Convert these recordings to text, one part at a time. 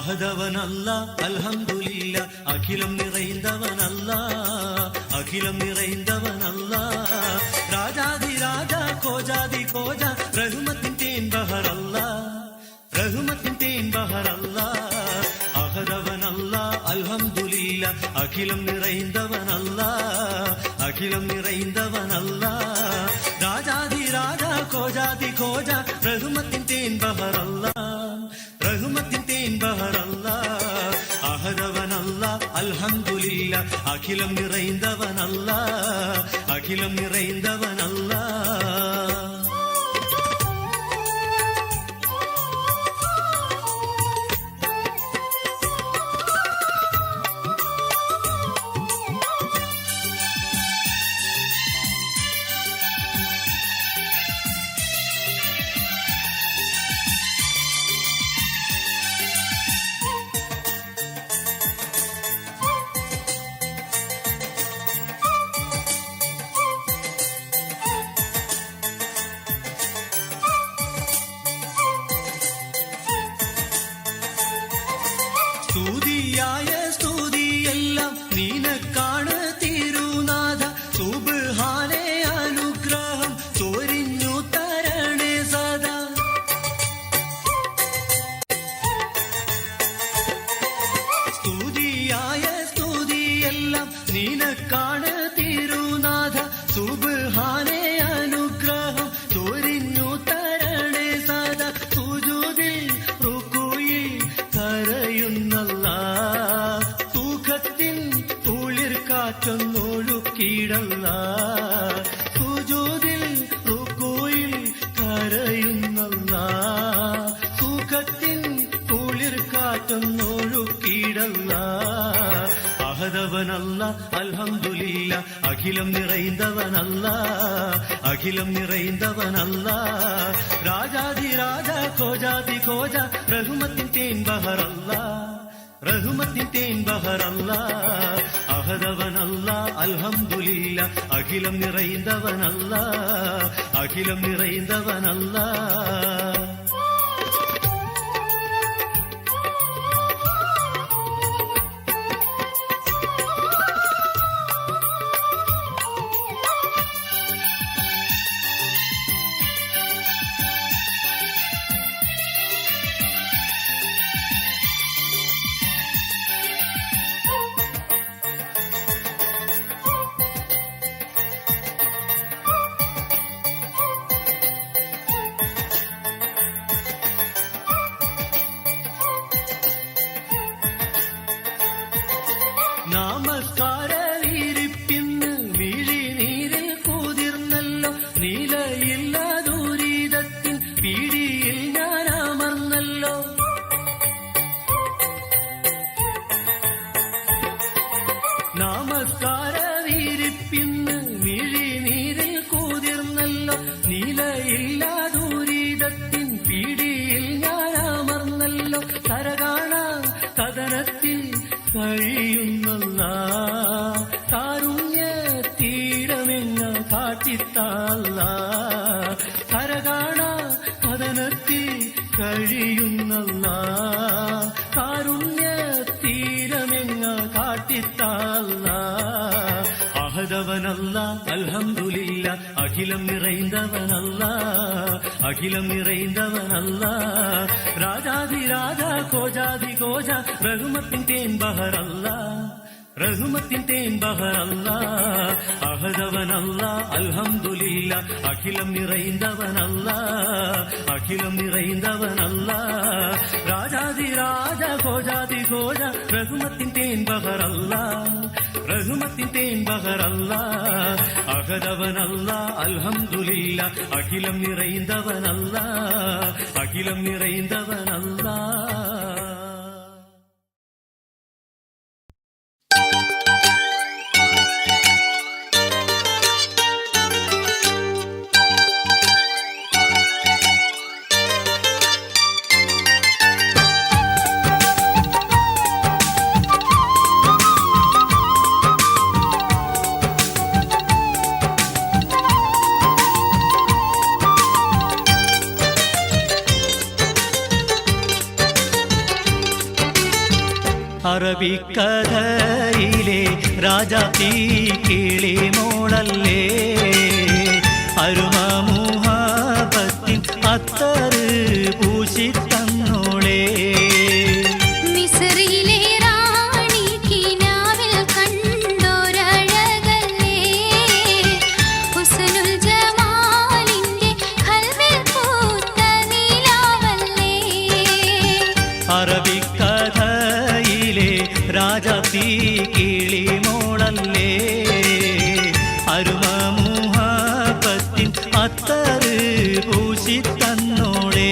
அகதவன் அல்லா அல்ஹம்துலில்லா, அகிலம் நிறைந்தவன் அல்லா, அகிலம் நிறைந்தவன் அல்லா. ராஜாதி ராஜா கோஜாதி கோஜா ரஹ்மத்தின் தேன்பகர் அல்லா, ரஹ்மத்தின் தேன்பகர் அல்லா. அகதவன் அல்லா அல்ஹம்துலில்லா, அகிலம் நிறைந்தவன் அல்லா, அகிலம் நிறைந்தவன் அல்லா. ராஜாதி ராஜா கோஜாதி கோஜா ரஹ்மத்தின் தேன்பகர் அல்லா, ரஹ்மத்தின் தேன்பகர் அல்லா. அகதவன் அல்லா அல்ஹம்துலில்லா, அகிலம் நிறைந்தவன் அல்லா, அகிலம் நிறைந்தவன் அல்லா. സ്തുതിയായ സ്തുതിയെല്ലാം നിനക്കാണ് തിരുനാഥ, സുബ്ഹാനേ അനുഗ്രഹം ചൊരിഞ്ഞു തരണേ സദാ. സ്തുതിയായ സ്തുതിയെല്ലാം നിനക്കാണ് തിരുനാഥ, സുബ്ഹാനേ അനുഗ്രഹം ചൊരിഞ്ഞു തരണേ സദാ. സുജൂദിൽ റുകൂയിൽ കരയുന്നല്ലാ, സുഖത്തിൻ തുളിർക്കാറ്റൊന്നൊഴുക്കിയിടല്ലാ. സുജൂദിൽ റുകൂയിൽ കരയുന്നല്ലാ, സുഖത്തിൻ തുളിർക്കാറ്റൊന്നൊഴുക്കിയിടല്ലാ. അഹദവൻ അല്ലാ അൽഹംദുലില്ലാ, അഖിലം நிறைந்தவன் அல்லா, அகிலம் நிறைந்தவன் அல்லா. ராஜாதி ராஜா கோஜாதி கோஜா ரஹ்மத்தின் தேன்பகர் அல்லா, ரஹ்மத்தின் தேன்பகர் அல்லா. அகதவன் அல்லா அல்ஹம்துலில்லா, அகிலம் நிறைந்தவன் அல்லா, அகிலம் நிறைந்தவன் அல்லா. നമസ്കാരവിരിപ്പിന്ന് മിഴിനീരിൽ കുതിർന്നല്ലോ, നിലയില്ല ദുരിതത്തിൻ പിടിയിൽ ഞാൻ അമർന്നല്ലോ. നമസ്കാരവിരിപ്പിന്ന് മിഴിനീരിൽ കുതിർന്നല്ലോ, നിലയില്ല ദുരിതത്തിൻ പിടിയിൽ ഞാൻ അമർന്നല്ലോ. കരകാണാ കഥനത്തിൽ കഴിയുന്നല്ലാ, കാരുണ്യ തീരമെങ്ങ കാട്ടിത്താല്ലാ. കരകാണാ കഥനത്തിൽ കഴിയുന്നല്ലാ, കാരുണ്യ തീരമെങ്ങ കാട്ടിത്താല്ലാ. അഹദവൻ അല്ലാ അൽഹംദുലില്ലാ, അഖിലം நிறைந்தவன் அல்லா, அகிலம் நிறைந்தவன் அல்லா. ராஜாதி ராஜா கோஜாதி கோஜா ரஹ்மத்தின் தேன்பகர் அல்லா, ரஹ்மத்தின் தேன்பகர் அல்லா. அகதவன் அல்லா அல்ஹம்துலில்லா, அகிலம் நிறைந்தவன் அல்லா, அகிலம் நிறைந்தவன் அல்லா. ராஜாதி ராஜா கோஜாதி கோஜா ரஹ்மத்தின் தேன்பகர் அல்லா, ரஹ்மத்தின் தேன்பகர் அல்லா. அகதவன் அல்லா அல்ஹம்துலில்லா, அகிலம் நிறைந்தவன் அல்லா, அகிலம் நிறைந்தவன் அல்லா. അറബിക്കഥയിലെ രാജാത്തി കിളി മോളല്ലേ, അരുമ മുഹബത്തിൻ അത്തറ് പൂശി തന്നോളേ. അറബിക്കഥയിലെ രാജാത്തി കിളി മോളല്ലേ, അരുമ മുഹബത്തിൻ അത്തറ് പൂശി തന്നോളേ.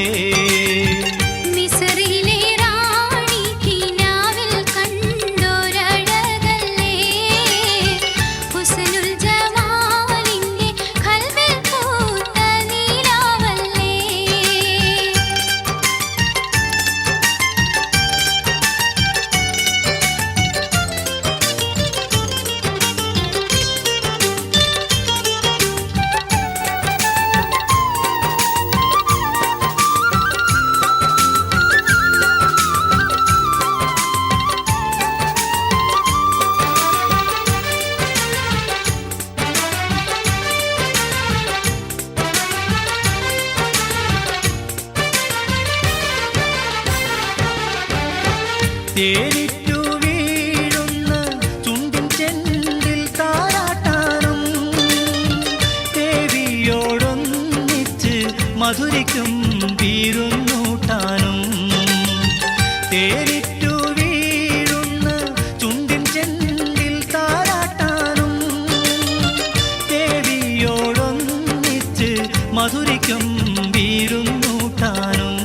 തേനിറ്റു വീഴുന്ന ചുണ്ടിൻ ചെണ്ടിൽ താരാട്ടാനും, ദേവിയോടൊന്നിച്ച് മധുരിക്കും വീരുന്നൂട്ടാനും. തേനിറ്റു വീഴുന്ന ചുണ്ടിൻ ചെണ്ടിൽ താരാട്ടാനും, ദേവിയോടൊന്നിച്ച് മധുരിക്കും വീരുന്നൂട്ടാനും.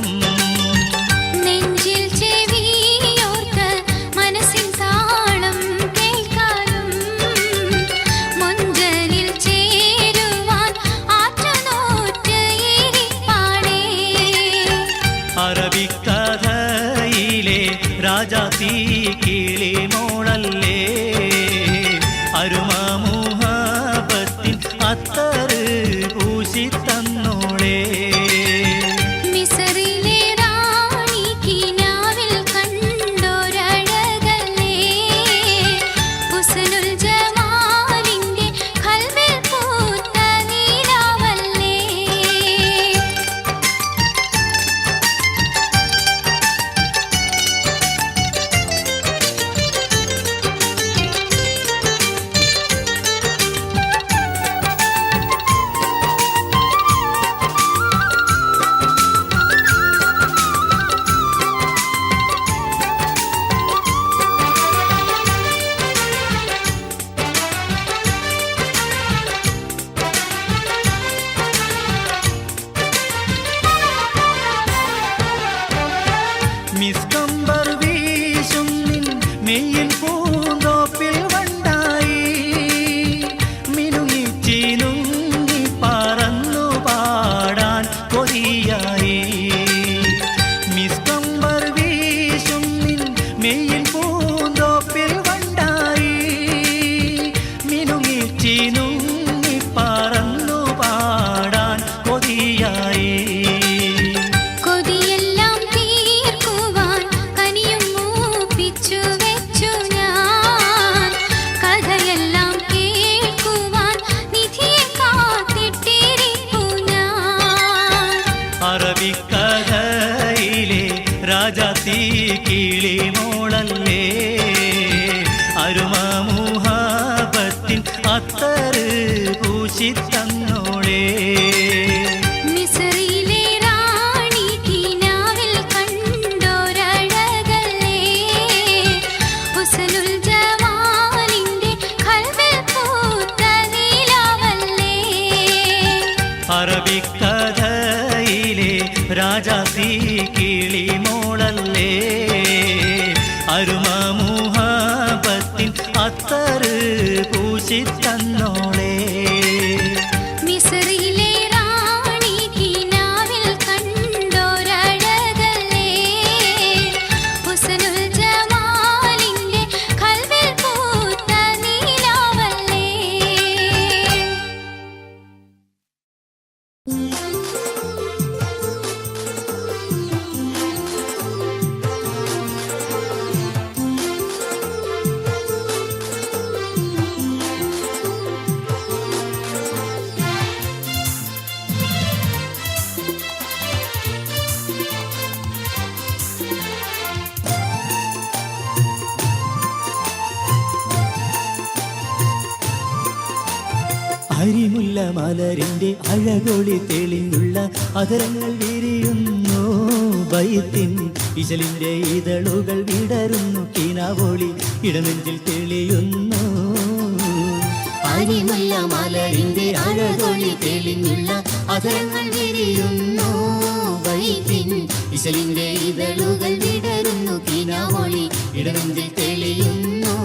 അറബിക്കഥയിലെ രാജാത്തി കിളി മോളല്ലേ, അരുമ മുഹബത്തിൻ അത്തറ് പൂശി തന്നോളേ. മിസ്കമ്പർ വീശും നിൻ മെയ്യിൽ പൂന്തോപ്പിൽ വണ്ടായി, മിനുങ്ങിച്ചിനുങ്ങി പറന്നു പാടാൻ കൊതിയായി. മിസ്കമ്പർ വീശും നിൻ മെയ്യിൽ പൂന്തോപ്പിൽ വണ്ടായി, മിനുങ്ങിച്ചിനുങ്ങി പറന്നു പാടാൻ കൊതിയായി. അറബിക്കഥയിലെ രാജാത്തി കിളി മോളല്ലേ, അരുമ മുഹബത്തിൻ അത്തറ് പൂശി തന്നോളേ. അറബിക്കഥയിലെ രാജാത്തി കിളി മോളല്ലേ, അരുമ മുഹബത്തിൻ അത്തറ് പൂശി തന്നോളേ. മലരിന്റെ അഴകൊളി തെളിഞ്ഞുള്ള അതരങ്ങൾ വിരിയുന്നു ബൈത്തിൻ ഇശലിന്റെ ഇതളുകൾ വിടരുന്നു കിനാവോളി ഇടനെഞ്ചിൽ തെളിയുന്നു അരിമുല്ല മലരിന്റെ അഴകൊളി തെളിഞ്ഞുള്ള അതരങ്ങൾ വിരിയുന്നു ബൈത്തിൻ ഇശലിന്റെ ഇതളുകൾ വിടരുന്നു കിനാവോളി ഇടനെഞ്ചിൽ തെളിയുന്നു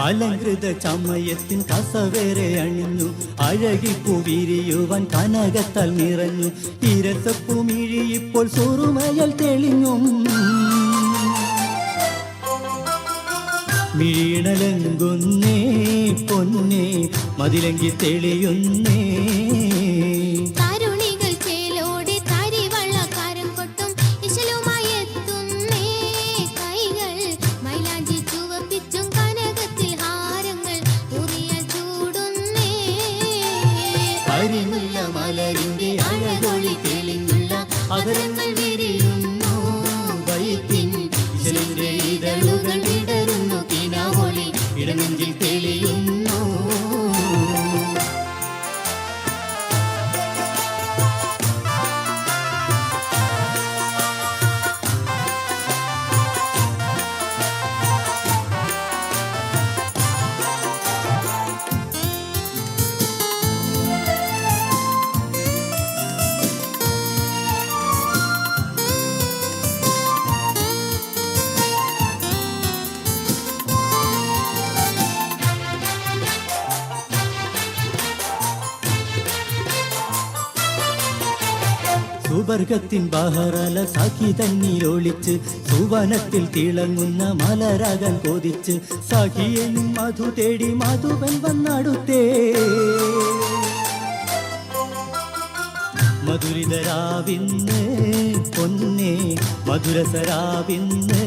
അലങ്കൃത ചമയത്തിൻ കസവേറെ അണിഞ്ഞു അഴകിപ്പൂ വിരിയുവാൻ കനകത്താൽ നിറഞ്ഞു ഇരസപ്പൂമിഴി ഇപ്പോൾ സുറുമയൽ തെളിഞ്ഞും മിഴിണലങ്കുന്നേ പൊന്നേ മതിലങ്കി തെളിയുന്നേ മലരിന്റെ അഴകൊളി തെളിഞ്ഞുള്ള അതരങ്ങൾ വിരിയുന്നു ബൈത്തിൻ ഇശലിന്റെ ഇതളുകൾ വിടരുന്നു കിനാവോളി ഇടനെഞ്ചിൽ തെളിയുന്നു സുവർഗത്തിൻ ബഹറല സഖി തന്നിലൊളിച്ച് സുവനത്തിൽ തിളങ്ങുന്ന മലരാകാൻ കൊതിച്ച് സഖിയെയും മധു തേടി മധുവൻ വന്നടുത്തേ മധുരിതരാവിന്ന് പൊന്നേ മധുരസരാവിന്ന്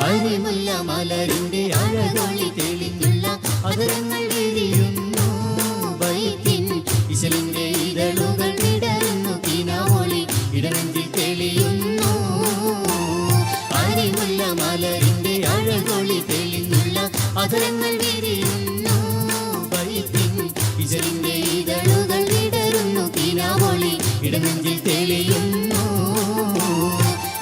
അരിമുല്ല മലരിന്റെ അഴകൊളി തെളിഞ്ഞുള്ള അതരങ്ങൾ വിരിയുന്നു ബൈത്തിൻ ഇശലിന്റെ ഇതളുകൾ വിടരുന്നു കിനാവോളി ഇടനെഞ്ചിൽ തെളിയുന്നു അരിമുല്ല മലരിന്റെ അഴകൊളി തെളിഞ്ഞുള്ള അതരങ്ങൾ വിരിയുന്നു ബൈത്തിൻ ഇശലിന്റെ ഇതളുകൾ വിടരുന്നു കിനാവോളി ഇടനെഞ്ചിൽ തെളിയുന്നു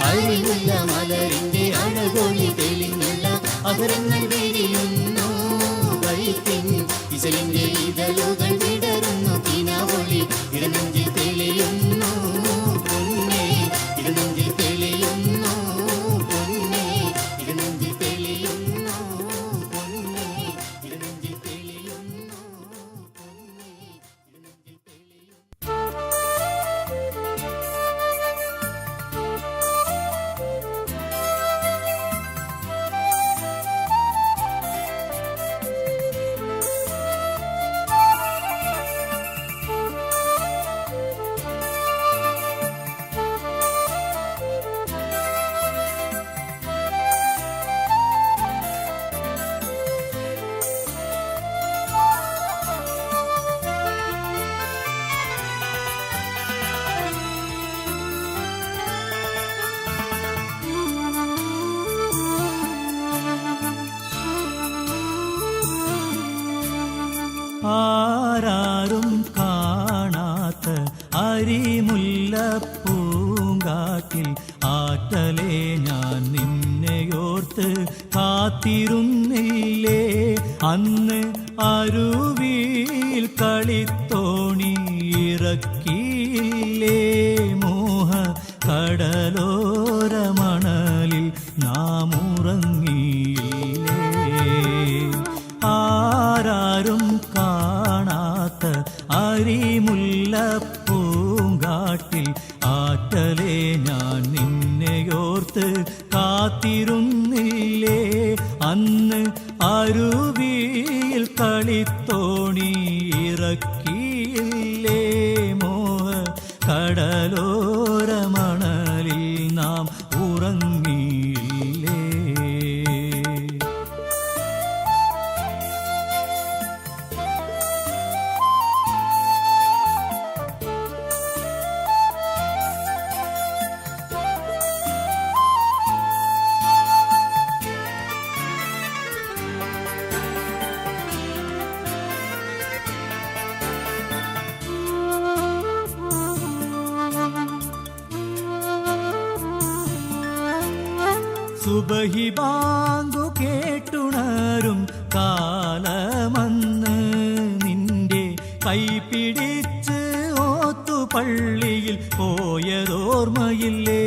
അരിമുല്ല മലരിന്റെ അഴകൊളി തെളിഞ്ഞുള്ള അതരങ്ങൾ വിരിയുന്നു ബൈത്തിൻ ഇശലിന്റെ ഇതളുകൾ വിടരുന്നു കിനാവോളി ഇടനെഞ്ചിൽ തെളിയുന്നു പൊന്നേ ഇടനെഞ്ചിൽ തെളിയുന്നു പൊന്നേ ഇടനെഞ്ചിൽ തെളിയുന്നു പൊന്നേ ഇടനെഞ്ചിൽ തെളിയുന്നു പൊന്നേ ഇടനെഞ്ചിൽ തെളിയുന്നു ആരാരും കാണാത്ത അരിമുല്ലപ്പൂങ്കാട്ടിൽ ആറ്റലേ ഞാൻ നിന്നെയോർത്ത് കാത്തിരുന്നില്ലേ അന്ന് അരുവിയിൽ കളിത്തോണി ഇറക്കിയില്ലേ മോഹ കടലോരമണലിൽ നാം ഉറങ്ങിയില്ലേ ആരാരും കാണാത്ത അരിമുല്ലപ്പൂങ്കാട്ടിൽ ആറ്റലേ ഞാൻ നിന്നെയോർത്ത് കാത്തിരുന്നില്ലേ അന്ന് അരുവിയിൽ കളിത്തോണി ഇറക്കിയില്ലേ മോഹ കടലോരമണലിൽ നാം ഉറങ്ങിയില്ലേ. സുബഹി ബാങ്കു കേട്ടുണരും കാലമന്ന് നിന്റെ കൈപിടിച്ച് ഓത്തുപള്ളിയിൽ പോയതോർമ്മയില്ലേ.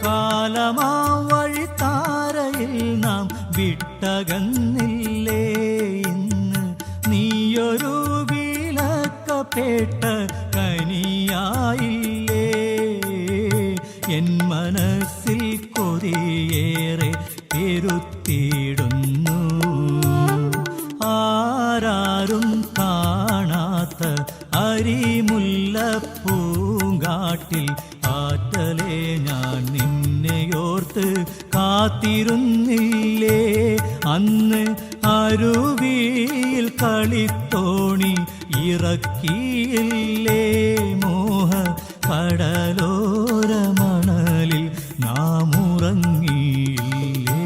കാലമാ വഴിത്താരയിൽ നാം വിട്ടകന്നില്ലേ. ഇന്ന് നീയൊരു പേട്ട കനിയായില്ലേ. എൻ മനസ്സിൽ കൊതിയേറെ പെരുത്തിയിടുന്നു. ആരാരും കാണാത്ത അരിമുല്ലപ്പൂങ്കാട്ടിൽ ആറ്റലേ ഞാൻ നിന്നെയോർത്ത് കാത്തിരുന്നില്ലേ അന്ന് അരുവിയിൽ കളിത്തോണി ഇറക്കിയില്ലേ മോഹ കടലോരമണലിൽ നാം ഉറങ്ങിയില്ലേ.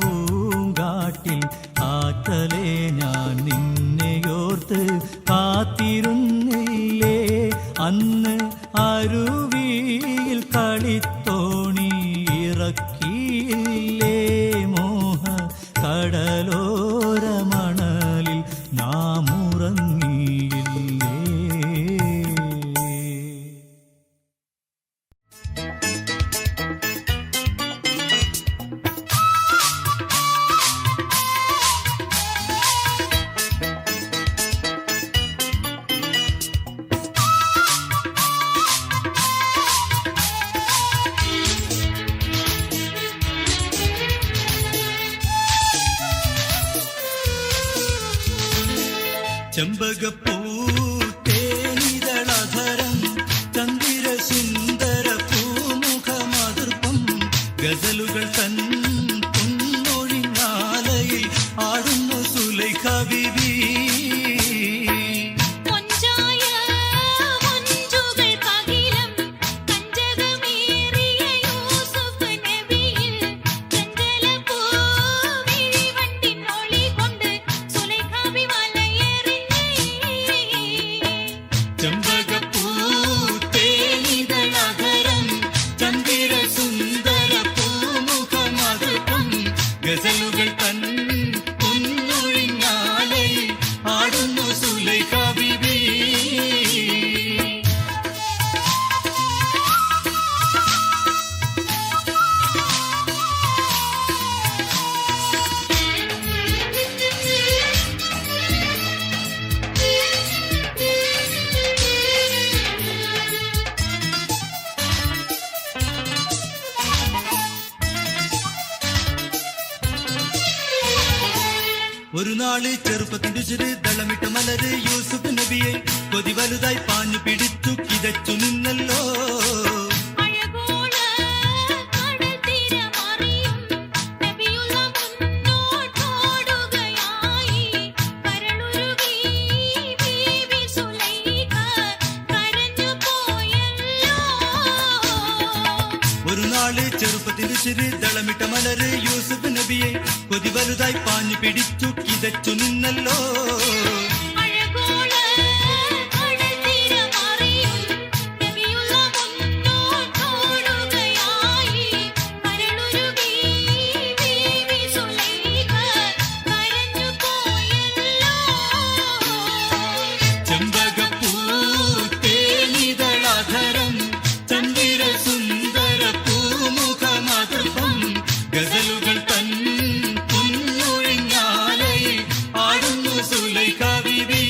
അരിമുല്ലപ്പൂങ്കാട്ടിൽ ആറ്റലേ ഞാൻ നിന്നെയോർത്ത് കാത്തിരുന്നില്ലേ അന്ന് അരുവിയിൽ കളിത്തോണി ഇറക്കിയില്ലേ മോഹ കടലോരമണലിൽ നാം ഉറങ്ങിയില്ലേ. ചെമ്പകപ്പൂ തേനിതളധരം ചന്ദിര സുന്ദര പൂമുഖമതിർപ്പം ഗസലുകൾ തൻ പൊന്നൊഴിഞ്ഞാലയിൽ ആടുന്നു സുലൈഖ ബീവി. പൊഞ്ചായ മഞ്ചുകൾ പകിലം കഞ്ചകമേറിയ നാള് ചെറുപ്പത്തിന്റെ ഉശിര് ദളമിട്ട മലര് യൂസുഫ് നബിയെ കൊതി വലുതായി പാഞ്ഞു പിടിച്ചു കിതച്ചു നിന്നല്ലോ. ഒരു നാള് ചെറുപ്പത്തിന്റെ ഉശിര് ദളമിട്ട മലര് യൂസുഫ് നബിയെ കൊതി വലുതായി പാഞ്ഞു പിടിച്ചു കിതച്ചു നിന്നല്ലോ. ഗസലുകൾ തൻ പൊന്നൊഴിഞ്ഞാലയിൽ ആടുന്നു സുലൈഖ ബീവി.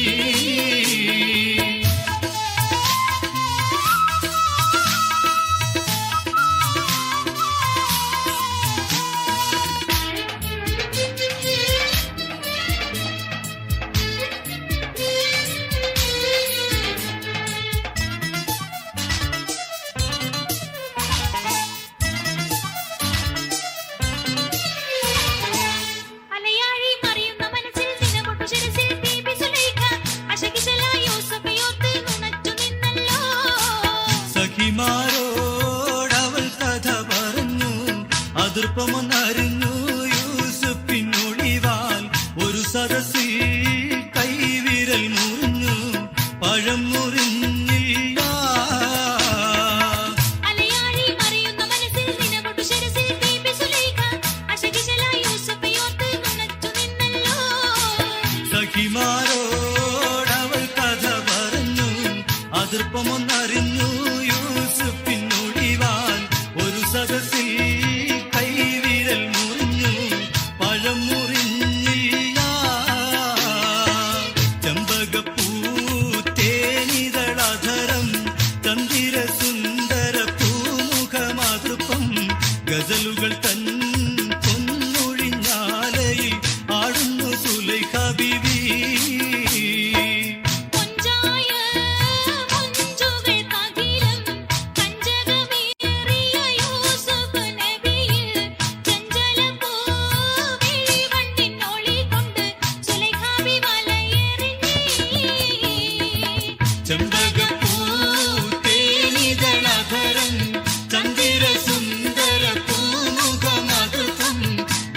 സഖിമാരോടവൾ കഥ പറഞ്ഞു അതിർപ്പമൊന്നറിഞ്ഞു യൂസുഫിനൊളിവാൽ ഒരു സദസ്സിൽ കൈവിരൽ മുറിഞ്ഞു പഴം മുറിഞ്ഞില്ല. സഖിമാരോടവൾ കഥ പറഞ്ഞു അതിർപ്പമൊന്നറിഞ്ഞു യൂസുഫിനൊളിവാൽ ഒരു സദസ്സിൽ കൈവിരൽ മുറിഞ്ഞു പഴം മുറിഞ്ഞില്ല. ചെമ്പകപ്പൂ തേനിതളധരം തന്തിര സുന്ദര പൂമുഖമാതൃപ്പം ഗസലുകൾ തൻ പൊന്നൊഴിഞ്ഞാലയിൽ ആടുന്നു സുലൈഖ ബീവി. ചെമ്പകപ്പൂ തേനിതളധരം ചന്ദിര സുന്ദര പൂമുഖമാതൃപ്പം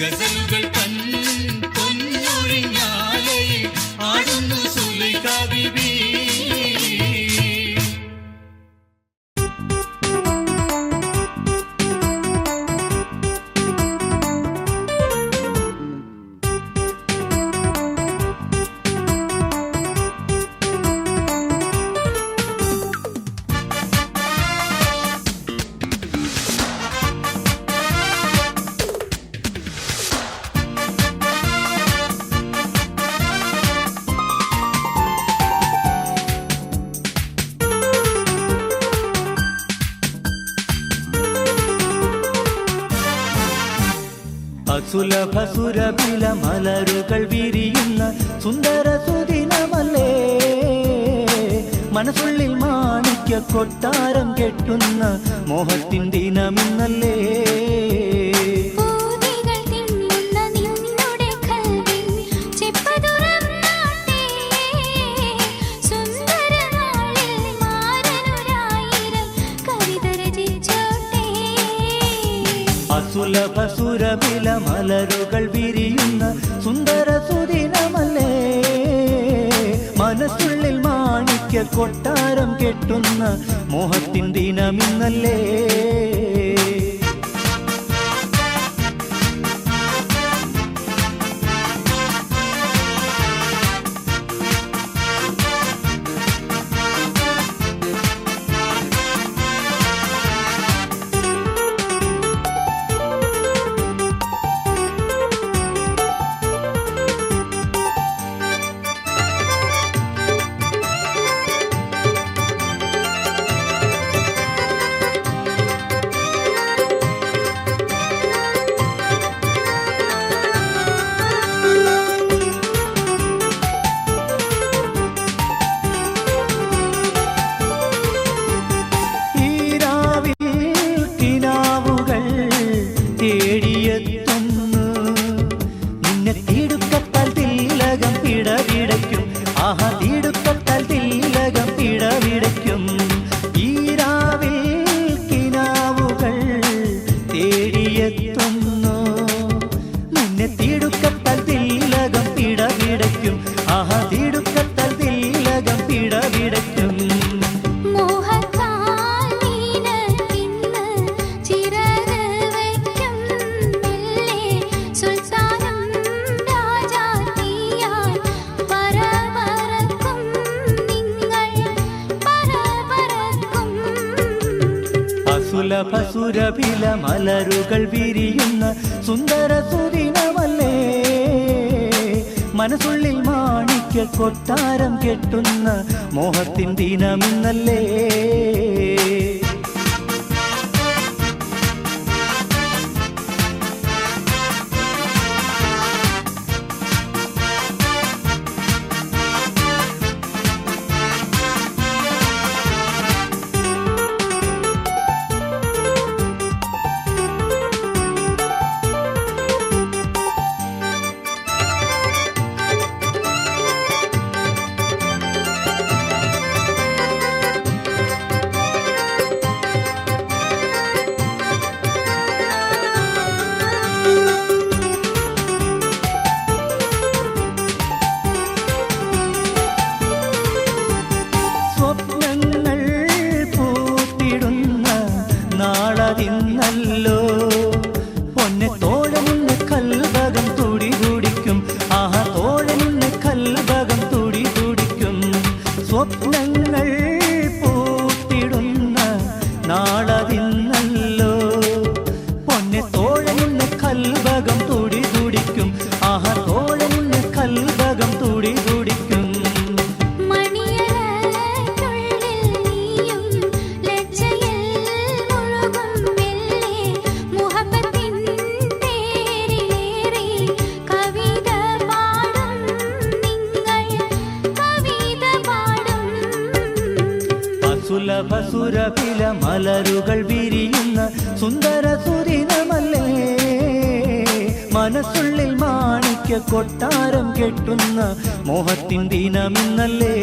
ഗസലുകൾ തൻ പൊന്നൊഴിഞ്ഞാലയിൽ ആടുന്നു സുലൈഖ ബീവി. സുലഭസുരഭില മലരുകൾ വിരിയുന്ന സുന്ദര സുദിനമല്ലേ, മനസ്സുള്ളിൽ മാണിക്യ കൊട്ടാരം കെട്ടുന്ന മോഹത്തിൻ ദിനമിന്നല്ലേ. സുലഭസുരഭില മലരുകൾ വിരിയുന്ന സുന്ദര സുദിനമല്ലേ, മനസ്സുള്ളിൽ മാണിക്യ കൊട്ടാരം കെട്ടുന്ന മോഹത്തിൻ ദിനമിന്നല്ലേ. അസുലഭ സുരഭില മലരുകൾ വിരിയുന്ന സുന്ദര സുദിനമല്ലേ മനസ്സുള്ളിൽ മാണിക്യ കൊട്ടാരം കെട്ടുന്ന മോഹത്തിൻ ദിനമിന്നല്ലേ ല്ലോ പൊന്നെ തോഴനിന്ന് കൽഭകം തുടി തുടിക്കും ആഹാ തോഴനിന്ന് കൽഭകം തുടി തുടിക്കും സ്വപ്നങ്ങൾ പൂത്തിടുന്ന നാളതിന്നല്ലോ പൊന്നെ തോഴനിന്ന് കൽഭകം തുടി തുടിക്കും ആഹാ തോഴനിന്ന് കൽഭകം തുടി തുടിക്കും സുലഭസുരഭില മലരുകൾ വിരിയുന്ന സുന്ദര സുദിനമല്ലേ മനസ്സുള്ളിൽ മാണിക്യ കൊട്ടാരം കെട്ടുന്ന മോഹത്തിൻ ദിനമിന്നല്ലേ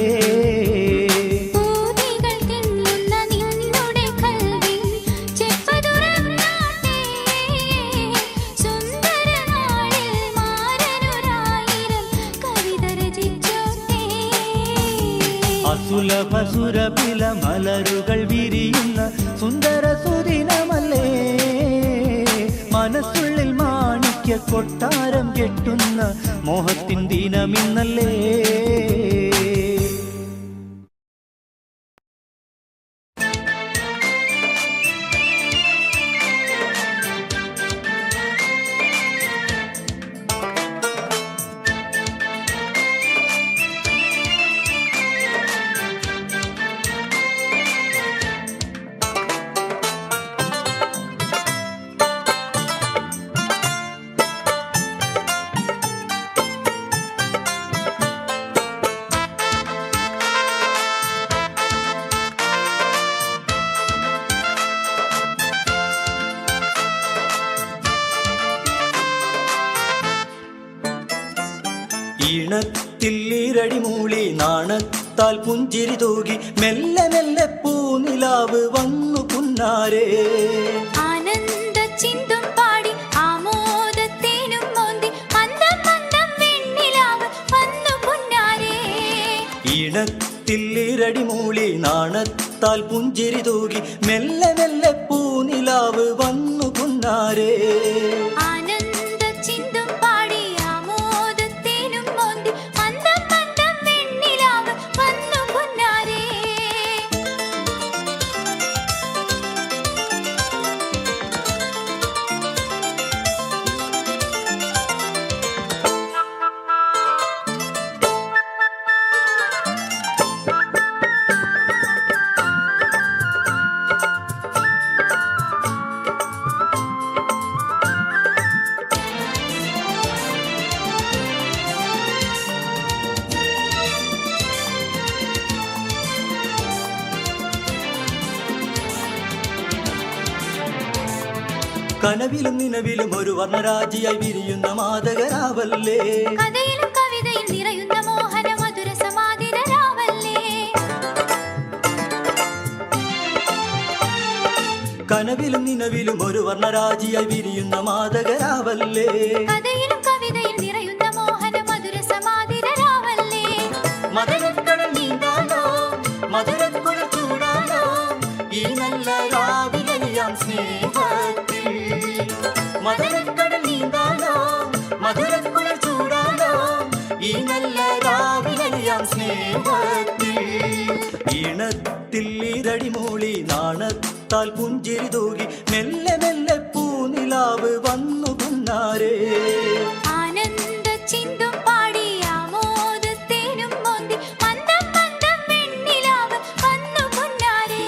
അസുലഭ സുരഭില മലരുകൾ വിരിയുന്ന സുന്ദര സുദിനമല്ലേ മനസ്സുള്ളിൽ മാണിക്യ കൊട്ടാരം കെട്ടുന്ന മോഹത്തിൻ ദിനമിന്നല്ലേ ഈണത്തിൽ ഈരടി മൂളി നാണത്താൽ പുഞ്ചിരി തൂകി മെല്ലെ മെല്ലെ പൂനിലാവ് വന്നു പുന്നാരേ ആനന്ദ ചിന്തും പാടി ആമോദത്തേനും മോന്തി മന്ദം മന്ദം വെണ്ണിലാവ് വന്നു പുന്നാരേ ഈണത്തിൽ ഈരടി മൂളി നാണത്താൽ പുഞ്ചിരി തൂകി മെല്ലെ മെല്ലെ പൂനിലാവ് വന്നു പുന്നാരേ കനവിലും നിലവിലും ഒരു വർണ്ണരാജിയായി വിരിയുന്ന മാതകരാവല്ലേ കഥയിലും കവിതയിൽ നിറയുന്ന മോഹന മധുര സമാധിരാവല്ലേ കനവിലും നിലവിലും ഒരു വർണ്ണരാജിയായി വിരിയുന്ന മാതകരാവല്ലേ കഥയിലും കവിതയിൽ നിറയുന്ന മോഹന മധുര സമാധിരാവല്ലേ മധുരക്കടൽ നീന്താനോ മധുരക്കുഴ ചൂടാനോ ഈ നല്ല രാവിലെയാം സ്നേഹത്തിൽ മധുരക്കടൽ നീന്താനോ മധുരക്കുഴ ചൂടാനോ ഈ നല്ല രാവിലെയാം സ്നേഹത്തിൽ ഈണത്തിൽ ഈരടി മൂളി നാണത്തിൽ നാണത്താൽ പുഞ്ചിരി തൂകി മെല്ലെ മെല്ലെ പൂനിലാവ് വന്നു പുന്നാരേ. ആനന്ദ ചിന്തും പാടി ആമോദത്തേനും മോന്തി മന്ദം മന്ദം വെണ്ണിലാവ് വന്നു പൊന്നാരേ.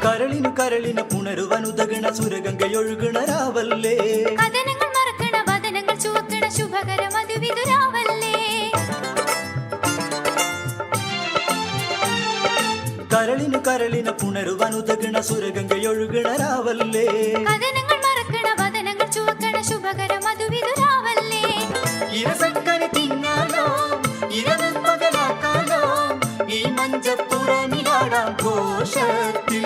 കരളിനു കരളിന പുണരുവനുതകണ സുരഗംഗയൊഴുകണ രാവല്ലേ. കഥനങ്ങൾ മറക്കണ വദനങ്ങൾ ചുവക്കണ ശുഭകര മധുവിതുരാവല്ലേ. കരളിനു കരളിന പുണരുവനുതകണ സുരഗംഗയൊഴുകണ രാവല്ലേ. കഥനങ്ങൾ മറക്കണ വദനങ്ങൾ ചുവക്കണ ശുഭകര മധുവിതുരാവല്ലേ. ഇരസക്കനി തിന്നാലോ ഇരവ് പകലാക്കാലോ ഈ മഞ്ചപ്പുറമിലാടാം ഘോഷത്തിൽ.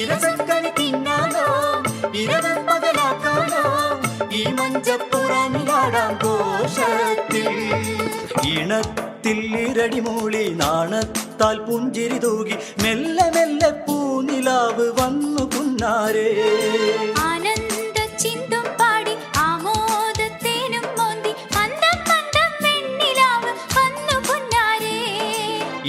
ഇരസക്കനി തിന്നാലോ ഇരവ് പകലാക്കാലോ ഈ മഞ്ചപ്പുറമിലാടാം ഘോഷത്തിൽ. ഈണത്തിൽ ഇരടി മൂളി നാണത്താൽ പുഞ്ചിരി തൂകി മെല്ലെ മെല്ലെ പൂനിലാവ് വന്നു പുന്നാരേ. ആനന്ദ ചിന്തും പാടി ആമോദത്തേനും മോന്തി മന്ദം മന്ദം വെണ്ണിലാവ് വന്നു പൊന്നാരേ.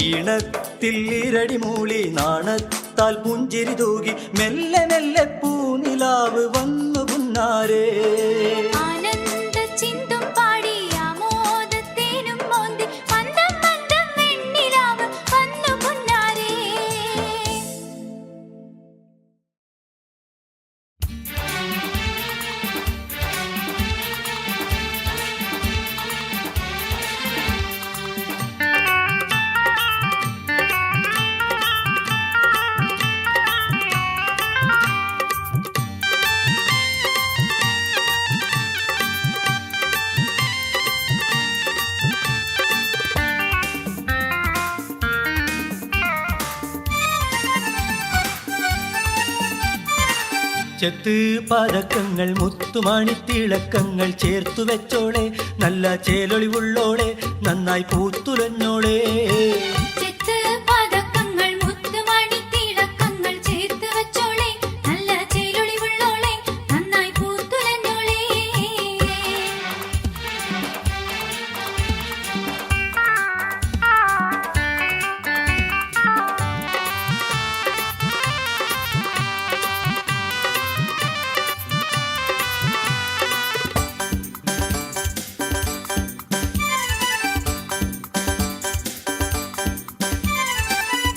ഈണത്തിൽ ഇരടി മൂളി നാണത്താൽ പുഞ്ചിരി തൂകി മെല്ലെ മെല്ലെ പൂനിലാവ് വന്നു പുന്നാരേ. ആനന്ദ ചിന്തും പാടി ആമോദത്തേനും മോന്തി മന്ദം മന്ദം വെണ്ണിലാവ് വന്നു പൊന്നാരേ. ചെത്ത് പതക്കങ്ങൾ മുത്തുമാണിത്തിളക്കങ്ങൾ ചേർത്തു വെച്ചോളെ നല്ല ചേലൊളിവുള്ളോളെ നന്നായി പൂത്തുലഞ്ഞോളെ. ചെത്ത് പതക്കങ്ങൾ മുത്തുമണിത്തിളക്കങ്ങൾ ചേർത്ത് വെച്ചോളെ നല്ല ചേലൊളിവുള്ളോളെ നന്നായി പൂത്തുലഞ്ഞോളെ.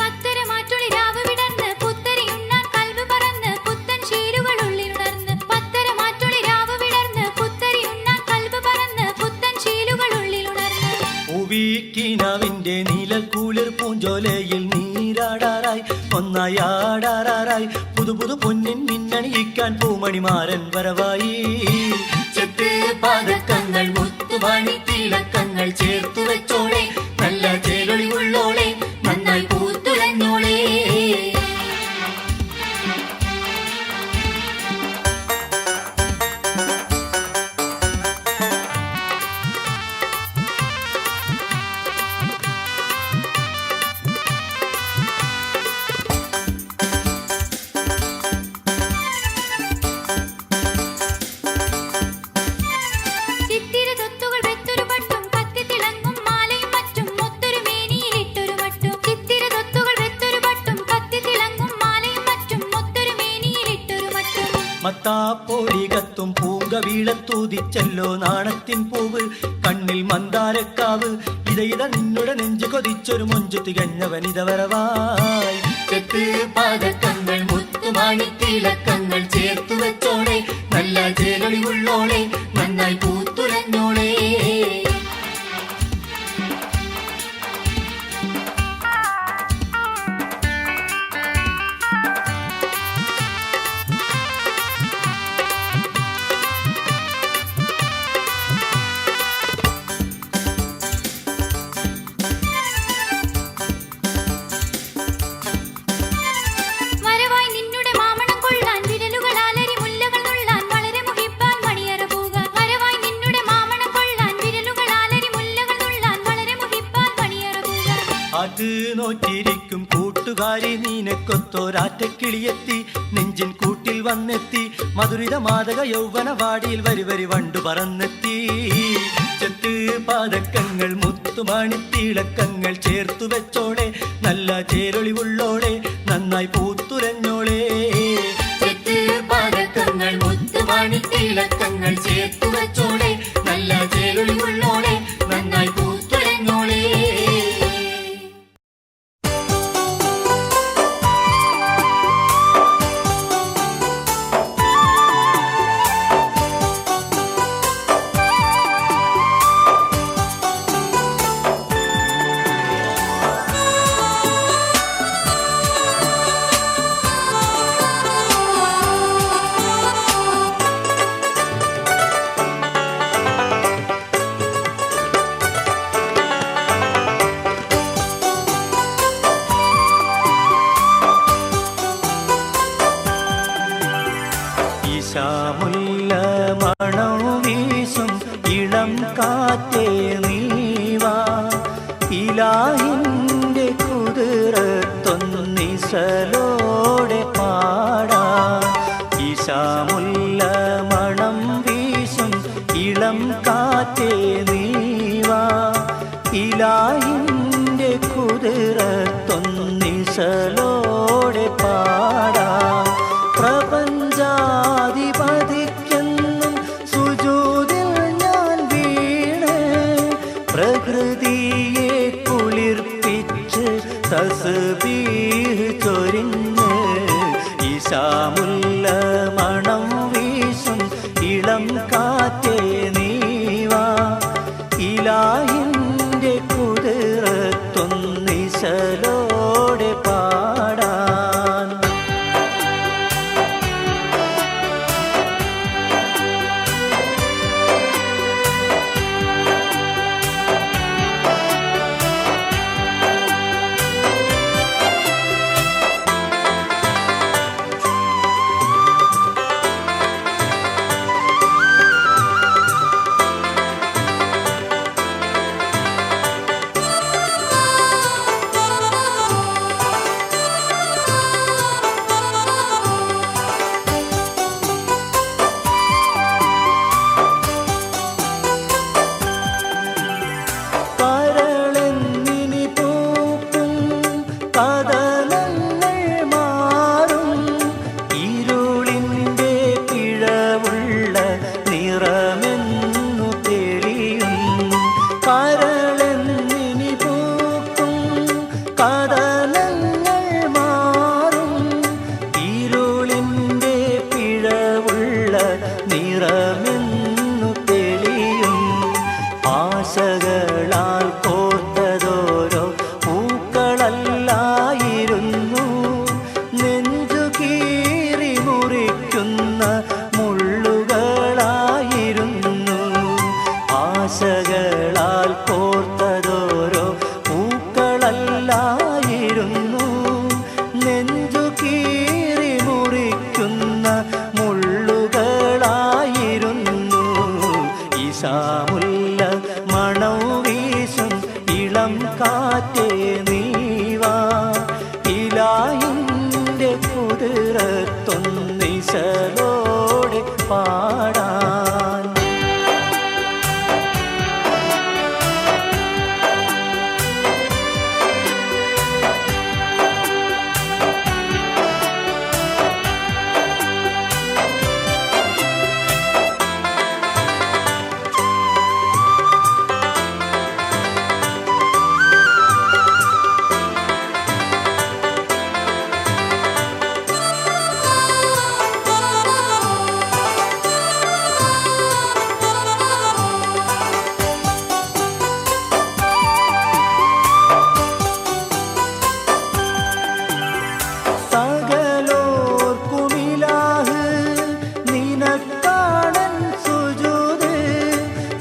പത്തരമാറ്റുളി രാവ് വിടർന്ന് പുത്തരിയുണ്ണാൻ കൽബ് പറന്ന് പുത്തൻ ശീലുകളുള്ളിലുണർന്ന്. പത്തരമാറ്റുളി രാവ് വിടർന്ന് പുത്തരിയുണ്ണാൻ കൽബ് പറന്ന് പുത്തൻ ശീലുകളുള്ളിലുണർന്ന്. പൂവിക്കിനാവിന്റെ നീലക്കൂളിർ പൂഞ്ചോലയിൽ നീരാടാറായി ഒന്നായി ആടാറായി പുതു പുതു പൊന്നിൻ മിന്നണിയിക്കാൻ പൂമണിമാരൻ വരവായി. ചെത്ത് പതക്കങ്ങൾ മുത്തുമണിത്തിളക്കങ്ങൾ ചേർത്തു വെച്ചോളെ നല്ല ചേലൊളിവുള്ളോളെ നന്നായി പൂത്തുലഞ്ഞോളെ. ചിത്തിര തൊത്തുകൾ വെത്തൊരു പട്ടും കത്തിത്തിളങ്ങും മാലയും മറ്റും മൊത്തൊരു മേനിയിലിട്ടൊരു മട്ടും. ചിത്തിര തൊത്തുകൾ വെത്തൊരു പട്ടും കത്തിത്തിളങ്ങും മാലയും മറ്റും മൊത്തൊരു മേനിയിലിട്ടൊരു മട്ടും. മത്താപ്പോടി കത്തും പൂങ്കവീളത്തൂതിച്ചല്ലോ നാണത്തിൻ പൂവ് കണ്ണിൽ മന്ദാരക്കാവ് ഇതയിത നിന്നുടെ നെഞ്ചു കൊതിച്ചൊരു മൊഞ്ചു തികഞ്ഞവനിത വരവായി. ചെത്ത് പതക്കങ്ങൾ മുത്തുമണിത്തിളക്കങ്ങൾ ചേർത്തു വെച്ചോളെ നല്ല ചേലൊളിവുള്ളോളെ നന്നായി പൂത്തുലഞ്ഞോളെ. നോറ്റിരിക്കും കൂട്ടുകാരി നീനക്കൊത്തോരാറ്റക്കിളിയെത്തി നെഞ്ചിൻ കൂട്ടിൽ വന്നെത്തി മധുരിത മാതക യൗവനവാടിയിൽ വരി വരി വണ്ടു പറന്നെത്തി ചെത്ത് പാദക്കങ്ങൾ മുത്തുമാണിത്തിളക്കങ്ങൾ ചേർത്തു വെച്ചോളെ നല്ല ചേരൊളിവുള്ളോളെ നന്നായി പൂത്തുരഞ്ഞോളെ ചെത്ത് പാദക്കങ്ങൾ മുത്തുമാണിത്തിളക്കങ്ങൾ ചേർത്തു വെച്ചോളെ നല്ല ചേരൊളിവുള്ളോളെ നന്നായി പൂത്തുരഞ്ഞോളെ ഈശാമുല്ല മണം വീശും ഇളം കാറ്റേ നീവാ ഇലാഹിന്റെ കുതിരത്തൊന്നിസലോടെ പാടാ ഈശാമുല്ല മണം വീശും ഇളം കാറ്റേ നീവാ ഇലാഹിന്റെ കുതിരത്തൊന്നിസലോടെ പാടാ പ്രപഞ്ചാധിപതിക്കെന്നും സുജൂദിൽ ഞാൻ വീണ് പ്രകൃതിയെ കുളിർപ്പിച്ച് തസ്ബീഹ് ചൊരിഞ്ഞ് ഈശാമുല്ല മണം വീശും ഇളം കാറ്റേ നീവാ ഇലാഹിന്റെ കുതിരത്തൊന്നിസലോടെ പാടാൻ ആശകളാൽ കോർത്തതോരോ പൂക്കളല്ലായിരുന്നു നെഞ്ചു കീറി മുറിക്കുന്ന മുള്ളുകളായിരുന്നു ആശകളാൽ കോർത്തതോരോ പൂക്കളല്ലായിരുന്നു നെഞ്ചു കീറി മുറിക്കുന്ന മുള്ളുകളായിരുന്നു ഈശാമുല്ല മണം വീശും ഇളം കാറ്റേ നീവാ ഇലാഹിന്റെ കുതിരത്തൊന്നിസലോടെ പാടാൻ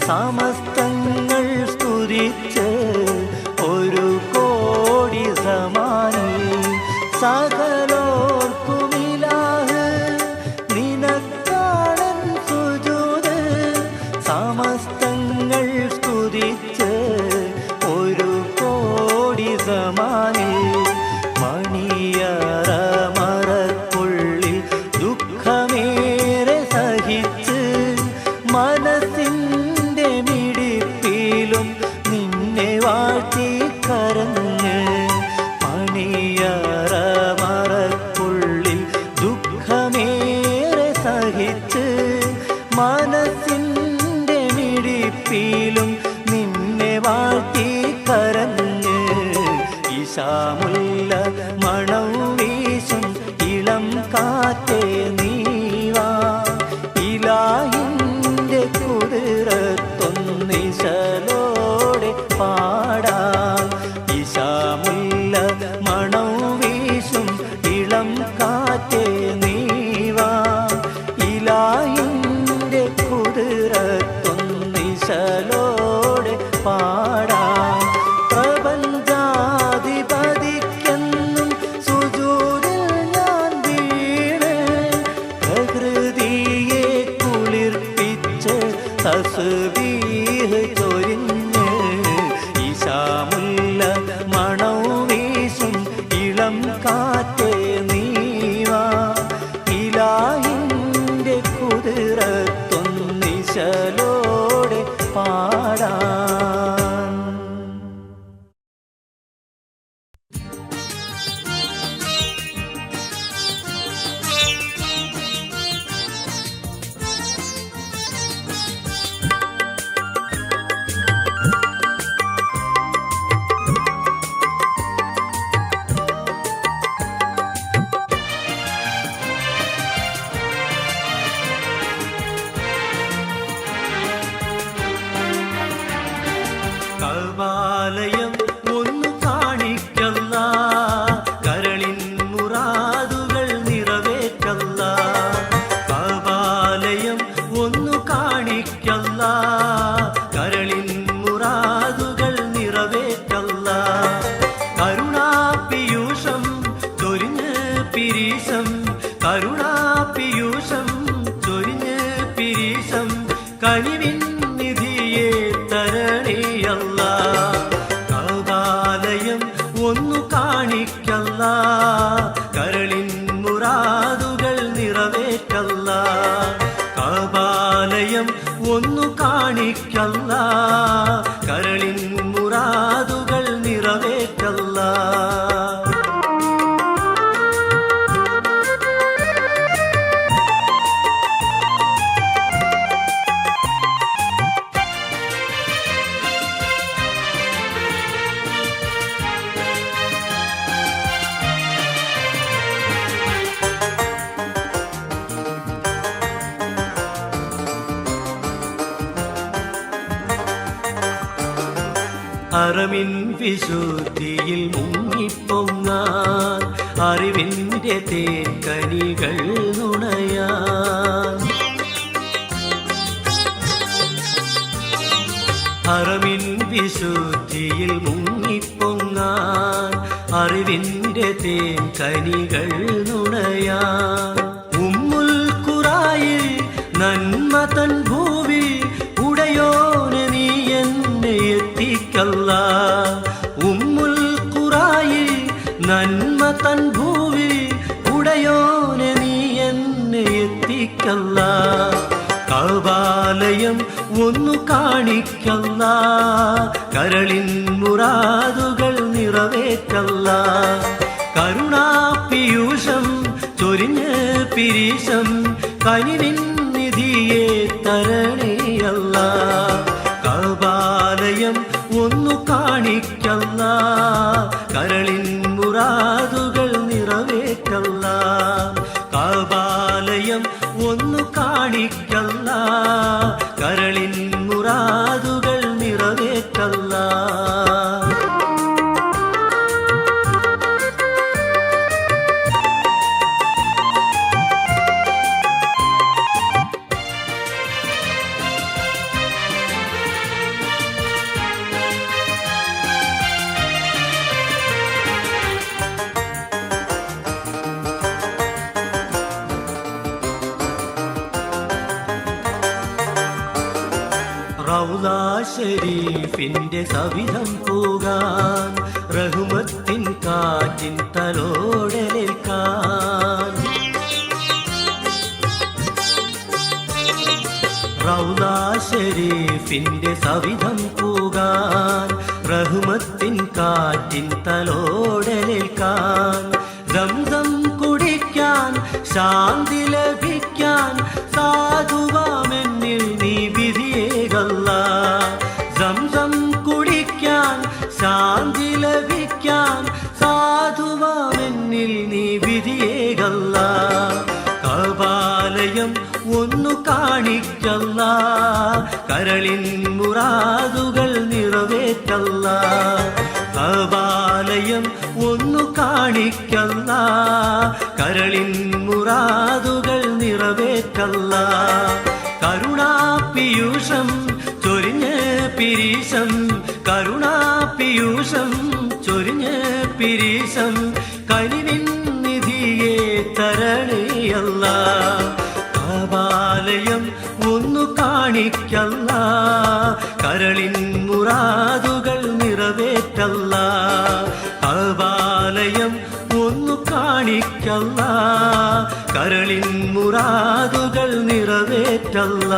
സമസ്തങ്ങൾ സ്തുതിച്ച് ഒരു കോടി സമാനി സകലോർക്കുമിലാഹ് നിനക്കാണൻ സുജൂദ് സമസ്തങ്ങൾ സ്തുതിച്ച് ഒരു കോടി സമാനി തസ്ബീഹ് ചൊരിഞ്ഞ് ഈശാമുല്ല മണവും വീശും ഇളം കാറ്റേ നീവാ ഇലാഹിന്റെ കുതിരത്തൊന്നിശലോടെ പാടാൻ. കഅബാലയം ഒന്നു കാണിക്കല്ല, കരളിൻ മുറാദുകൾ നിറവേറ്റല്ല. കഅബാലയം ഒന്നു കാണിക്കല്ല, കരളിൻ മുറാദുകൾ നിറവേറ്റല്ല. കരുണാപിയൂഷം ചൊരിഞ്ഞ് പിരീശം, കരുണാപിയൂഷം ചൊരിഞ്ഞ് പിരീശം കഴിവിൻ നിധിയെ തരണീയല്ല. കഅബാലയം ഒന്നു കാണിക്കല്ല, കരളിൻ മുറാദുകൾ നിറവേറ്റല്ല. കഅബാലയം ഒന്നു കാണിക്കല്ല, കരളിൻ മുറാദുകൾ നിറവേറ്റല്ല. അറമിൻ വിശുദ്ധിയിൽ മുങ്ങിപ്പൊങ്ങാൻ, അറിവിൻ്റെ തേക്കനികൾ നുണയാൻ. അറമിൻ വിശുദ്ധിയിൽ മുങ്ങിപ്പൊങ്ങാൻ, അറിവിൻ്റെ തേക്കനികൾ നുണയാൻ. ഉമ്മുൽ ഖുറായിൽ നന്മ തൻ ഭൂവിൽ ഉടയോനെ നീ എന്നെ എത്തിക്കല്ല. ഉമ്മുൽ ഖുറായിൽ നന്മ തൻ ഭൂവിൽ ഉടയോനെ നീ എന്നെ എത്തിക്കല്ല. കഅബാലയം ഒന്നു കാണിക്കല്ല, കരളിൻ മുറാദുകൾ നിറവേറ്റല്ല. കരുണാപിയൂഷം ചൊരിഞ്ഞ് പിരീശം കനിവിൻ നിധിയെ തരണീയല്ല. കഅബാലയം ഒന്നു കാണിക്കല്ല, കരളിൻ മുറാദുകൾ നിറവേറ്റല്ല. കഅബാലയം ഒന്നു കാണിക്കല്ല, കരളിൻ മുറാദുകൾ നിറവേറ്റല്ല. റൗള ശരീഫിന്റെ സവിധം പോകാൻ, റഹ്മത്തിൻ കാറ്റിൻ തലോടലേൽക്കാൻ. റൗള ശരീഫിന്റെ സവിധം പോകാൻ, റഹ്മത്തിൻ കാറ്റിൻ തലോടലേൽക്കാൻ. സംസം കുടിക്കാൻ ശാന്തി ലഭിക്കാൻ സാധുവാമെന്നിൽ നീ വിധിയേകല്ല. സംസം കുടിക്കാൻ ശാന്തി ലഭിക്കാൻ സാധുവാമെന്നിൽ നീ വിധിയേകല്ല. കഅബാലയം ഒന്നു കാണിക്കല്ല, കരളിൻ മുറാദുകൾ നിറവേറ്റല്ല. കഅബാലയം ഒന്നു കാണിക്കല്ല, കരളിൻ മുറാദുകൾ നിറവേറ്റല്ല. കരുണാപിയൂഷം ചൊരിഞ്ഞ് പിരീശം, കരുണാപിയൂഷം ചൊരിഞ്ഞ് പിരീശം കനിവിൻ നിധിയെ തരണീയല്ല. കഅബാലയം ഒന്നു കാണി കാണിക്കല്ല, കരളിൻ മുറാദുകൾ നിറവേറ്റല്ല. കഅബാലയം ഒന്നു കാണിക്കല്ല, കരളിൻ മുറാദുകൾ നിറവേറ്റല്ല.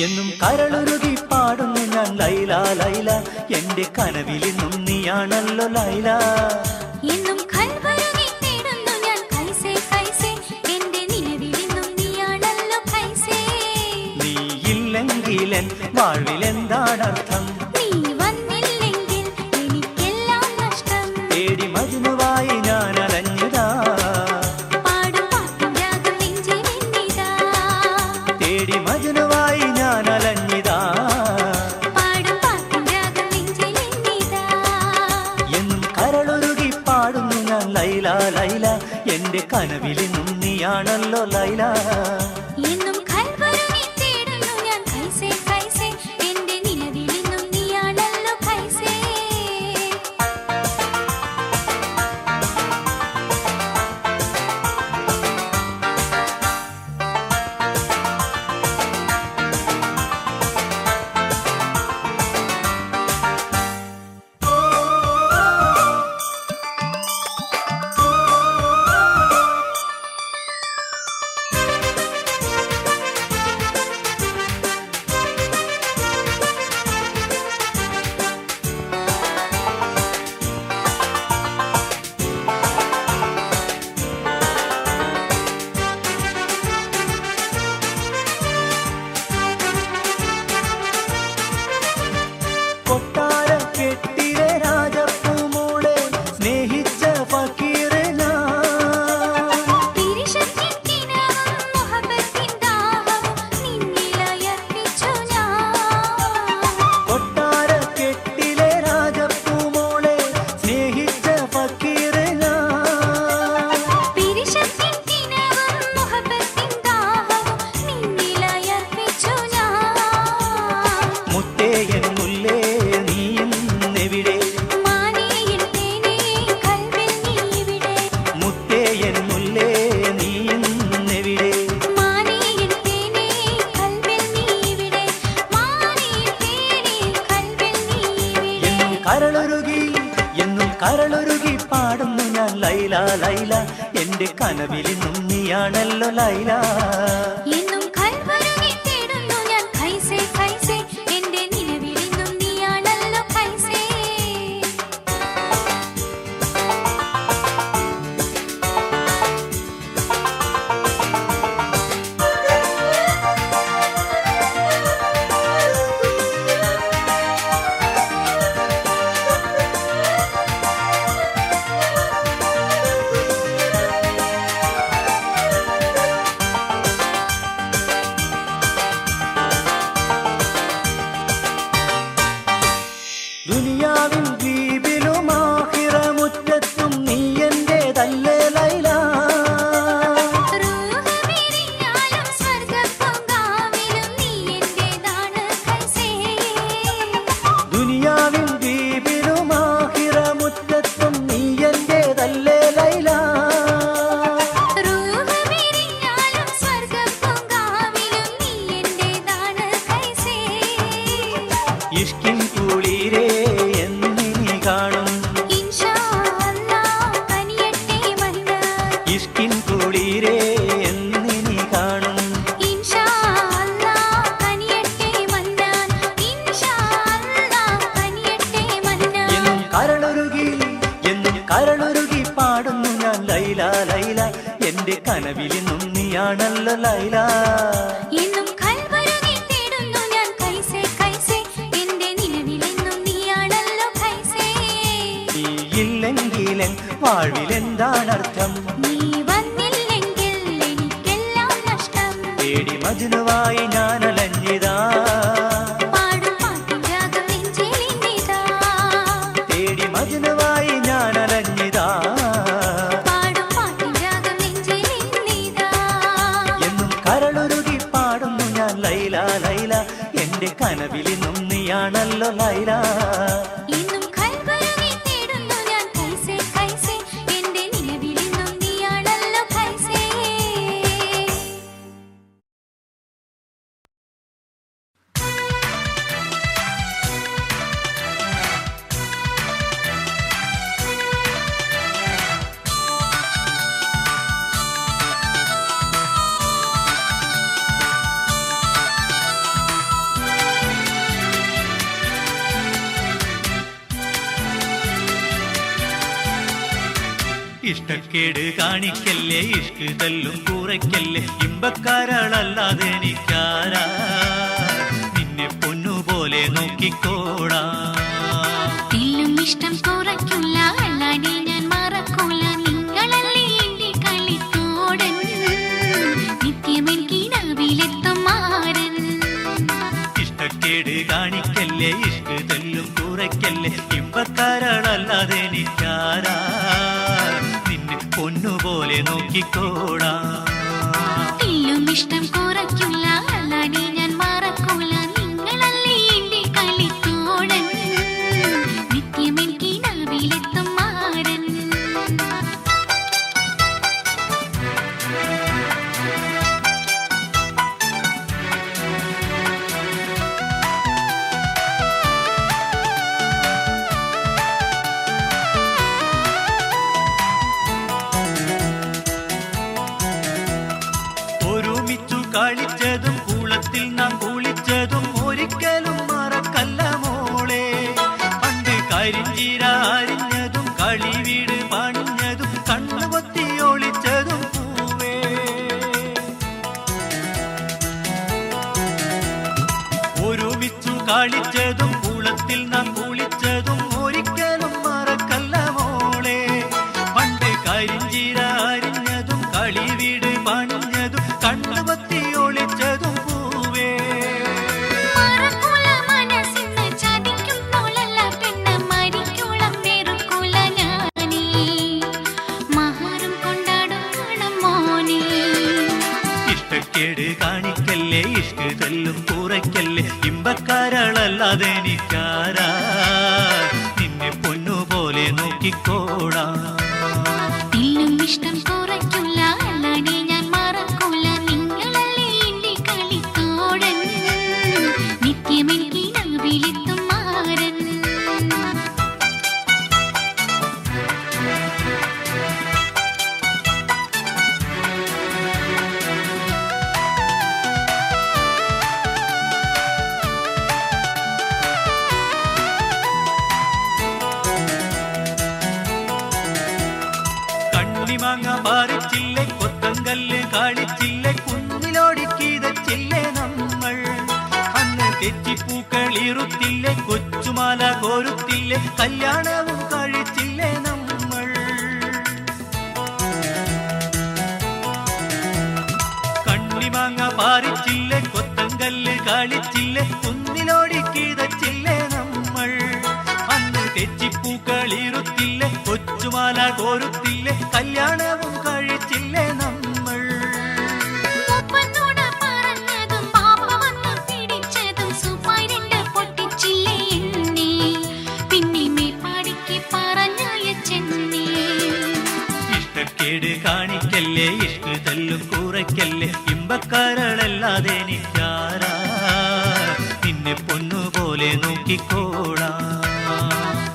എന്നും കരളുരുകി പാടുന്നു ഞാൻ ലൈല ലൈല, എന്റെ കനവിലിന്നും നീയാണല്ലോ ലൈല. എന്നും കൽവരുകി തേടുന്നു ഞാൻ കൈസേ കൈസേ, എന്റെ നിലവിലിന്നും നീയാണല്ലോ കൈസേ. നീയില്ലെങ്കിലെൻ വാഴ്വിലെന്താണർത്ഥം, നീ വന്നില്ലെങ്കിൽ എനിക്കെല്ലാം നഷ്ടം. തേടി മജ്നുവായി ഞാൻ അലഞ്ഞിതാ, പാടും പാട്ടും രാഗം നെഞ്ചിലെന്നിതാ. തേടി മജ്നുവായി ഞാൻ അലഞ്ഞിതാ, പാടും പാട്ടും രാഗം നെഞ്ചിലെന്നിതാ. എന്നും കരളുരുകി പാടുന്നു ഞാൻ ലൈല ലൈല, എന്റെ കനവിലിന്നും നീയാണല്ലോ ലൈല. എന്നും കൽവരുകി തേടുന്നു ഞാൻ കൈസേ കൈസേ, എന്റെ നിലവിലിന്നും നീയാണല്ലോ കൈസേ. കൊട്ടാര കെട്ടിലെ രാജപ്പൂമോളെ സ്നേഹിച്ച ഫക്കീറെ ഞാൻ, പിരിശത്തിൻ കിനാവും മുഹബത്തിൻ ദാഹവും നിന്നിലയർപ്പിച്ചു ഞാൻ. കൊട്ടാര കെട്ടിലെ രാജപ്പൂമോളെ സ്നേഹിച്ച ഫക്കീറെ ഞാൻ. പിരിശത്തിൻ കിനാവും മുഹബത്തിൻ ദാഹവും നിന്നിലയർപ്പിച്ചു ഞാൻ. മുത്തേയൻ മുല്ലേ നീയെവിടെ, മാനേയൻ തേനേ കൽവിൽ നീവിടെ. മുത്തേയൻ മുല്ലേ നീയെവിടെ, മാനേയൻ തേനേ കൽവിൽ നീവിടെ. മാനേയൻ തേനേ കൽവിൽ നീവിടെ. എന്നും കരളുരുകി പാടുന്നു ഞാൻ ലൈല ലൈല, എന്റെ കനവിലിന്നും നീയാണല്ലോ ലൈല. എന്നും കൽവരുകി തേടുന്നു ഞാൻ കൈസേ കൈസേ, എന്റെ നിലവിലിന്നും നീയാണല്ലോ കൈസേ. ദുനിയാവിൻ ദ്വീപിലും ആഖിറമുറ്റത്തും നീ എന്റേതല്ലേ ലൈല. റൂഹ് വിരിഞ്ഞാലും സ്വർഗ്ഗപ്പൂങ്കാവിലും നീ എന്റേതാണ് കൈസേ. ദുനിയാവിൻ ദ്വീപിലും ആഖിറമുറ്റത്തും നീ എന്റേതല്ലേ ലൈല. റൂഹ് വിരിഞ്ഞാലും സ്വർഗ്ഗപ്പൂങ്കാവിലും നീ എന്റേതാണ് കൈസേ. ഇഷ്കിൻ കുളിരേ എന്നിനി കാണും, ഇൻഷാ അല്ലാഹ് കനിയട്ടെ മന്നാൻ. ഇഷ്കിൻ കുളിരേ എന്നിനി കാണും, ഇൻഷാ അല്ലാഹ് കനിയട്ടെ മന്നാൻ. ഇൻഷാ അല്ലാഹ് കനിയട്ടെ മന്നാൻ. എന്നും കരളുരുകി പാടുന്നു ഞാൻ ലൈല ലൈല, എന്റെ കനവിലിന്നും നീയാണല്ലോ ലൈല. എന്നും കൽവരുകി തേടുന്നു ഞാൻ കൈസേ വാഴ്വിലെന്താണർത്ഥം? നീ വന്നില്ലെങ്കിൽ എനിക്കെല്ലാം നഷ്ടം. തേടി മജ്നുവായി ഞാനലഞ്ഞിതാ, പാടും പാട്ടിൻ രാഗം നെഞ്ചിലിന്നിതാ. തേടി മജ്നുവായി ഞാനലഞ്ഞിതാ, പാടും പാട്ടിൻ രാഗം നെഞ്ചിലിന്നിതാ. എന്നും കരളുരുകി പാടുന്നു ഞാൻ ലൈല ലൈല, എന്റെ കനവിലിന്നും നീയാണല്ലോ ലൈല. എന്നും കൽബുരുകി തേടുന്നു ഞാൻ കൈസേ കൈസേ, എന്റെ നിലവിലിന്നും നീയാണല്ലോ കൈസേ. ഇഷ്ടക്കേട് കാണിക്കല്ലേ, ഇഷ്ക് തല്ലും കുറയ്ക്കല്ലേ, ഇമ്പക്കാരളല്ലാതെ എനിക്കാരാ, നിന്നെ പൊന്നുപോലെ നോക്കിക്കോടാ. തെല്ലും ഇഷ്ടം കുറയ്ക്കില്ല, അല്ലാതെ ഞാൻ മറക്കൂല, നിങ്ങളല്ലേ എന്റെ കളിത്തോടൻ, നിത്യമെനിക്ക് നവിലെത്തും മാരൻ. ഇഷ്ടക്കേട് കാണിക്കല്ലേ, ഇഷ്ക് തല്ലും കുറയ്ക്കല്ലേ, ഇമ്പക്കാരളല്ലാതെ എനിക്കാരാ, നിന്നെ പൊന്നുപോലെ നോക്കിക്കോടാ. തെല്ലും ഇഷ്ടം കുറയ്ക്കില്ല, അല്ലാതെ ഞാൻ മറക്കൂല, നിങ്ങളല്ലേ എന്റെ കളിത്തോടൻ, നിത്യമെനിക്ക് നവിലെത്തും മാരൻ. ഒരുമിച്ചു കളിച്ചതും കുളത്തിൽ നാം കുളിച്ചതും ഒരിക്കലും മറക്കല്ല മോളെ. പണ്ട് കരിഞ്ചീര അരിഞ്ഞതും കളിവീട് പണിഞ്ഞതും കണ്ണുകൊത്തി ഒളിച്ചതും പൂവേ. ഒരുമിച്ചു കളിച്ചതും കുളത്തിൽ നാം കുളിച്ചതും ഒരിക്കലും മറക്കല്ല മോളെ. പണ്ട് കരിഞ്ചീര അരിഞ്ഞതും കളിവീട് പണിഞ്ഞതും കണ്ണുകൊത്തി ഒളിച്ചതും പൂവേ. മറക്കൂല മനസ്സിന്ന് ചതിക്കുമ്പോഴല്ല പെണ്ണ്, മരിക്കോളം വെറുക്കൂല ഞാനീ, മഹാരും കൊണ്ടാടും മോനെ. ഇഷ്ടക്കേട് കാണിക്കല്ലേ, ഇഷ്ക് തല്ലും കുറയ്ക്കല്ലേ, ഇമ്പക്കാരളല്ലാതെ എനിക്കാരാ, നിന്നെ പൊന്നുപോലെ നോക്കിക്കോടാ. തെല്ലും ഇഷ്ടം കുറയ്ക്കില്ല, അല്ലാതെ ഞാൻ മറക്കൂല, നിങ്ങളല്ലേ എന്റെ കളിത്തോടൻ, നിത്യമെനിക്ക് നവിലെത്തും മാരൻ. കണ്ണിമാങ്ങ പാറിച്ചില്ലേ, കൊത്തങ്കല്ല് കാളിച്ചില്ലേ, കുന്നിലോടിക്കീതച്ചില്ലേ നമ്മൾ. അന്ന് തെച്ചിപ്പൂക്കൾ ഇറുത്തില്ലേ, കൊച്ചുമാല കോരുത്തില്ലേ, കല്യാണവും കഴിച്ചില്ലേ നമ്മൾ. കണ്ണിമാങ്ങ പാറിച്ചില്ലേ, കൊത്തങ്കല്ല് കാളിച്ചില്ലേ, കുന്നിലോടിക്കീതച്ചില്ലേ നമ്മൾ. അന്ന് തെച്ചിപ്പൂക്കൾ ഇറുത്തില്ലേ, കൊച്ചുമാല കോരുത്തില്ലേ, കല്യാണവും കഴിച്ചില്ലേ നമ്മൾ. മൂപ്പനോട് പറഞ്ഞതും പാപ്പ വന്ന് പിടിച്ചതും സുഫൈരണ്ട് പൊട്ടിച്ചില്ലേ എന്നെ, പിന്നെ മേപ്പാടിക്ക് പറഞ്ഞയച്ചെന്നെ. ഇഷ്ടക്കേട് കാണിക്കല്ലേ, ഇഷ്ക് തല്ലും കുറയ്ക്കല്ലേ, ഇമ്പക്കാരളല്ലാതെ എനിക്കാരാ, നിന്നെ പൊന്നുപോലെ നോക്കിക്കോടാ.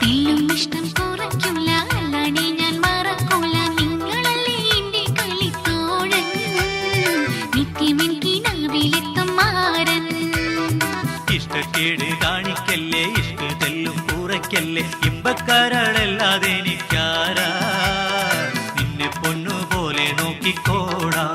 തെല്ലും ഇഷ്ടം കുറയ്ക്കില്ല, അല്ലാതെ ഞാൻ മറക്കൂല, നിങ്ങളല്ലേ എന്റെ കളിത്തോടൻ, നിത്യമെനിക്ക് നവിലെത്തും മാരൻ. ഇഷ്ടക്കേട് കാണിക്കല്ലേ, ഇഷ്ക് തല്ലും കുറയ്ക്കല്ലേ, ഇമ്പക്കാരളല്ലാതെ എനിക്കാരാ, നിന്നെ പൊന്നുപോലെ നോക്കിക്കോടാ.